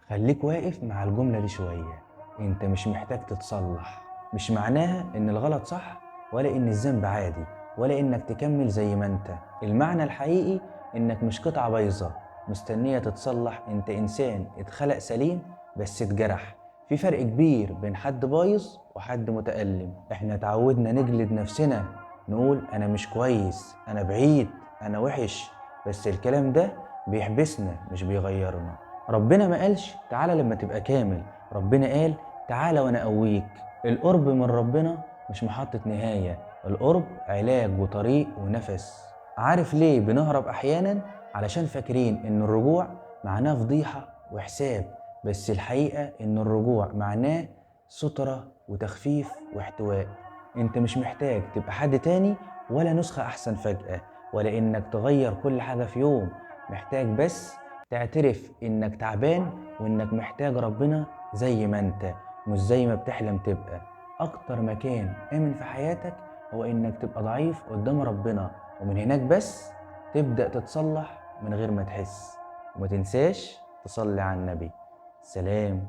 خليك واقف مع الجملة دي شوية. انت مش محتاج تتصلح. مش معناها ان الغلط صح، ولا ان الذنب عادي، ولا انك تكمل زي ما انت. المعنى الحقيقي انك مش قطعة بايظة مستنية تتصلح. انت انسان اتخلق سليم بس اتجرح. في فرق كبير بين حد بايظ وحد متألم. احنا اتعودنا نجلد نفسنا، نقول انا مش كويس، انا بعيد، انا وحش. بس الكلام ده بيحبسنا مش بيغيرنا. ربنا ما قالش تعالى لما تبقى كامل، ربنا قال تعالى وانا اقويك. القرب من ربنا مش محطة نهاية، القرب علاج وطريق ونفس. عارف ليه بنهرب احيانا؟ علشان فاكرين ان الرجوع معناه فضيحة وحساب، بس الحقيقة ان الرجوع معناه سترة وتخفيف واحتواء. انت مش محتاج تبقى حد تاني ولا نسخة احسن فجأة، ولا انك تغير كل حاجة في يوم. محتاج بس تعترف انك تعبان وانك محتاج ربنا زي ما انت، مش زي ما بتحلم تبقى. اكتر مكان امن في حياتك هو انك تبقى ضعيف قدام ربنا، ومن هناك بس تبدأ تتصلح من غير ما تحس. وما تنساش تصلي على النبي. سلام.